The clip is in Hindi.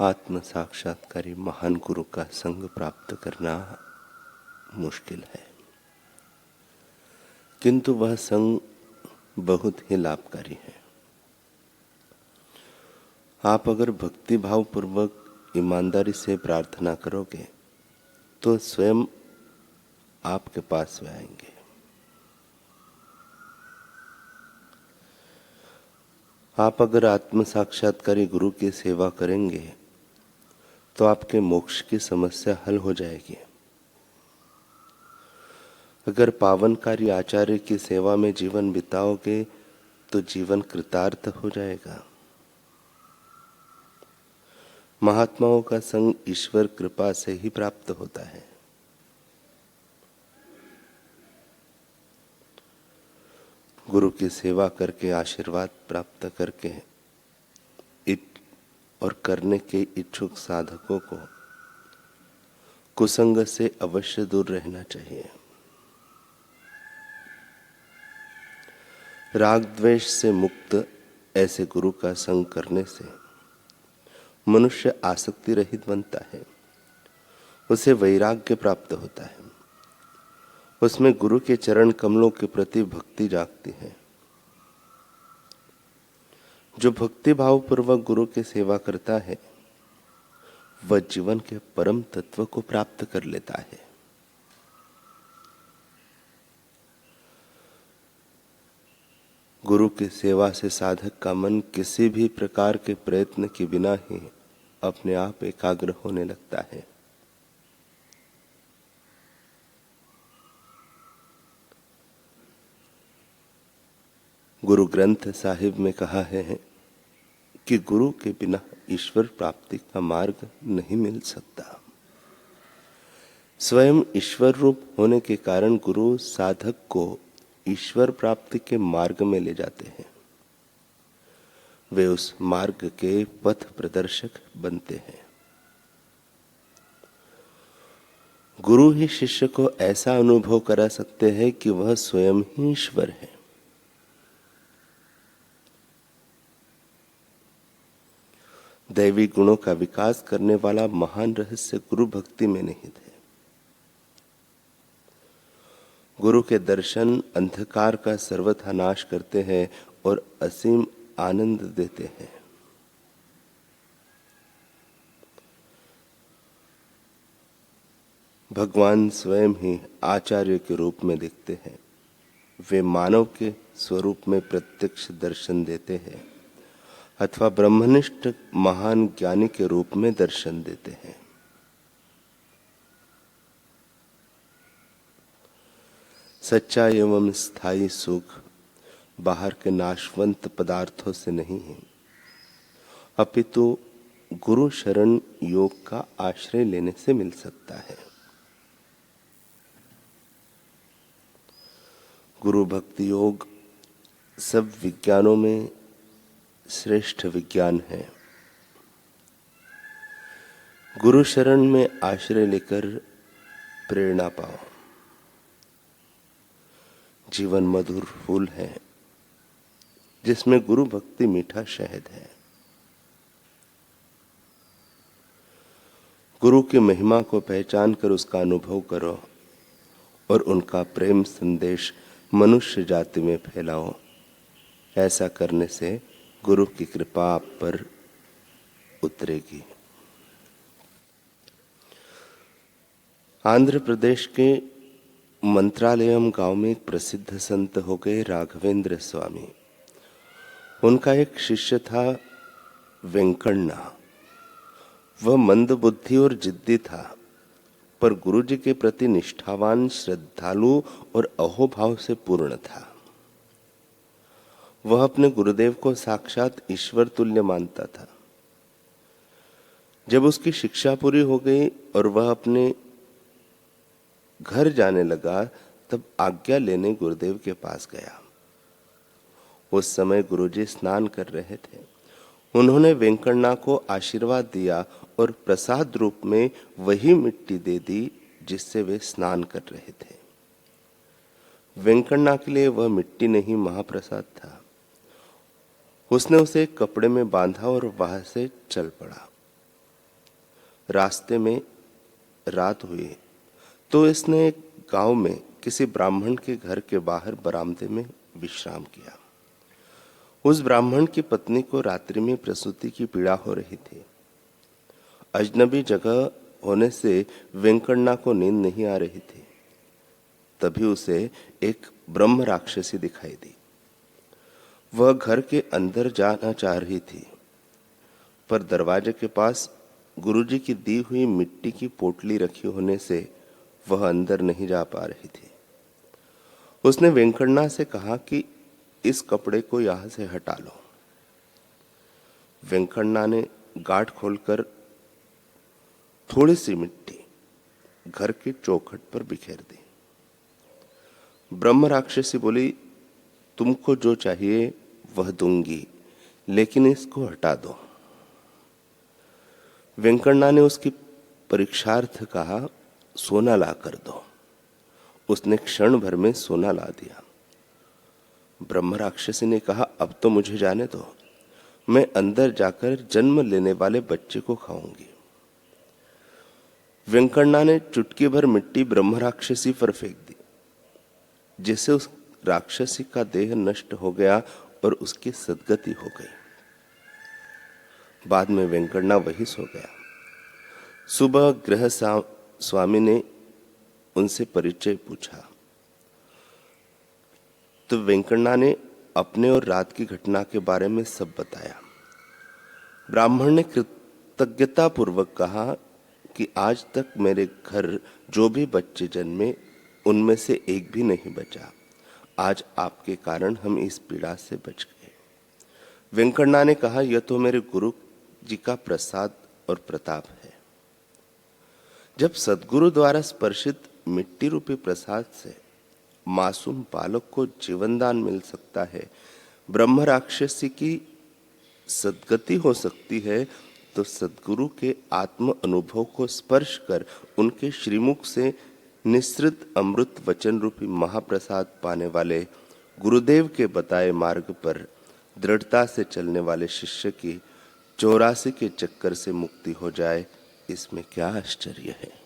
आत्म साक्षात्कारी महान गुरु का संग प्राप्त करना मुश्किल है, किंतु वह संग बहुत ही लाभकारी है। आप अगर भक्ति भाव पूर्वक ईमानदारी से प्रार्थना करोगे तो स्वयं आपके पास वे आएंगे। आप अगर आत्म साक्षात्कारी गुरु की सेवा करेंगे तो आपके मोक्ष की समस्या हल हो जाएगी। अगर पावनकारी आचार्य की सेवा में जीवन बिताओगे तो जीवन कृतार्थ हो जाएगा। महात्माओं का संग ईश्वर कृपा से ही प्राप्त होता है। गुरु की सेवा करके आशीर्वाद प्राप्त करके और करने के इच्छुक साधकों को कुसंग से अवश्य दूर रहना चाहिए। राग द्वेष से मुक्त ऐसे गुरु का संग करने से मनुष्य आसक्ति रहित बनता है, उसे वैराग्य प्राप्त होता है, उसमें गुरु के चरण कमलों के प्रति भक्ति जागती है। जो भक्ति भाव पूर्वक गुरु की सेवा करता है वह जीवन के परम तत्व को प्राप्त कर लेता है। गुरु की सेवा से साधक का मन किसी भी प्रकार के प्रयत्न के बिना ही अपने आप एकाग्र होने लगता है। गुरु ग्रंथ साहिब में कहा है कि गुरु के बिना ईश्वर प्राप्ति का मार्ग नहीं मिल सकता। स्वयं ईश्वर रूप होने के कारण गुरु साधक को ईश्वर प्राप्ति के मार्ग में ले जाते हैं। वे उस मार्ग के पथ प्रदर्शक बनते हैं। गुरु ही शिष्य को ऐसा अनुभव करा सकते हैं कि वह स्वयं ही ईश्वर है। दैवी गुणों का विकास करने वाला महान रहस्य गुरु भक्ति में निहित है। गुरु के दर्शन अंधकार का सर्वथा नाश करते हैं और असीम आनंद देते हैं। भगवान स्वयं ही आचार्य के रूप में दिखते हैं। वे मानव के स्वरूप में प्रत्यक्ष दर्शन देते हैं अथवा ब्रह्मनिष्ठ महान ज्ञानी के रूप में दर्शन देते हैं। सच्चा एवं स्थायी सुख बाहर के नाशवंत पदार्थों से नहीं है, अपितु गुरु शरण योग का आश्रय लेने से मिल सकता है। गुरु भक्ति योग सब विज्ञानों में श्रेष्ठ विज्ञान है। गुरु शरण में आश्रय लेकर प्रेरणा पाओ। जीवन मधुर फूल है जिसमें गुरु भक्ति मीठा शहद है। गुरु की महिमा को पहचान कर उसका अनुभव करो और उनका प्रेम संदेश मनुष्य जाति में फैलाओ। ऐसा करने से गुरु की कृपा आप पर उतरेगी। आंध्र प्रदेश के मंत्रालयम गांव में एक प्रसिद्ध संत हो गए राघवेंद्र स्वामी। उनका एक शिष्य था वेंकण्णा। वह मंद बुद्धि और जिद्दी था, पर गुरु जी के प्रति निष्ठावान, श्रद्धालु और अहोभाव से पूर्ण था। वह अपने गुरुदेव को साक्षात ईश्वर तुल्य मानता था। जब उसकी शिक्षा पूरी हो गई और वह अपने घर जाने लगा तब आज्ञा लेने गुरुदेव के पास गया। उस समय गुरुजी स्नान कर रहे थे। उन्होंने वेंकण्णा को आशीर्वाद दिया और प्रसाद रूप में वही मिट्टी दे दी जिससे वे स्नान कर रहे थे। वेंकण्णा के लिए वह मिट्टी नहीं महाप्रसाद था। उसने उसे एक कपड़े में बांधा और वहां से चल पड़ा। रास्ते में रात हुई तो इसने एक गांव में किसी ब्राह्मण के घर के बाहर बरामदे में विश्राम किया। उस ब्राह्मण की पत्नी को रात्रि में प्रसूति की पीड़ा हो रही थी। अजनबी जगह होने से वेंकन्ना को नींद नहीं आ रही थी। तभी उसे एक ब्रह्म राक्षसी दिखाई दी। वह घर के अंदर जाना चाह रही थी, पर दरवाजे के पास गुरुजी की दी हुई मिट्टी की पोटली रखी होने से वह अंदर नहीं जा पा रही थी। उसने वेंकन्ना से कहा कि इस कपड़े को यहां से हटा लो। वेंकन्ना ने गांठ खोलकर थोड़ी सी मिट्टी घर के चौखट पर बिखेर दी। ब्रह्म राक्षसी बोली, तुमको जो चाहिए वह दूंगी, लेकिन इसको हटा दो। वेंकन्ना ने उसकी परीक्षार्थ कहा, सोना ला कर दो। उसने क्षण भर में सोना ला दिया। ब्रह्म राक्षसी ने कहा, अब तो मुझे जाने दो, मैं अंदर जाकर जन्म लेने वाले बच्चे को खाऊंगी। वेंकन्ना ने चुटकी भर मिट्टी ब्रह्म राक्षसी पर फेंक दी, जिससे उस राक्षसी का देह नष्ट हो गया और उसकी सद्गति हो गई। बाद में वेंकन्ना वही सो गया। सुबह गृह स्वामी ने उनसे परिचय पूछा तो वेंकन्ना ने अपने और रात की घटना के बारे में सब बताया। ब्राह्मण ने कृतज्ञता पूर्वक कहा कि आज तक मेरे घर जो भी बच्चे जन्मे उनमें से एक भी नहीं बचा। आज आपके कारण हम इस पीड़ा से बच गए। वेंकन्ना ने कहा, यह तो मेरे गुरु जी का प्रसाद और प्रताप है। जब सद्गुरु द्वारा स्पर्शित मिट्टी रूपी प्रसाद से मासूम बालक को जीवनदान मिल सकता है, ब्रह्म राक्षसी की सद्गति हो सकती है, तो सद्गुरु के आत्म अनुभव को स्पर्श कर उनके श्रीमुख से निसृत अमृत वचन रूपी महाप्रसाद पाने वाले गुरुदेव के बताए मार्ग पर दृढ़ता से चलने वाले शिष्य की 84 के चक्कर से मुक्ति हो जाए, इसमें क्या आश्चर्य है।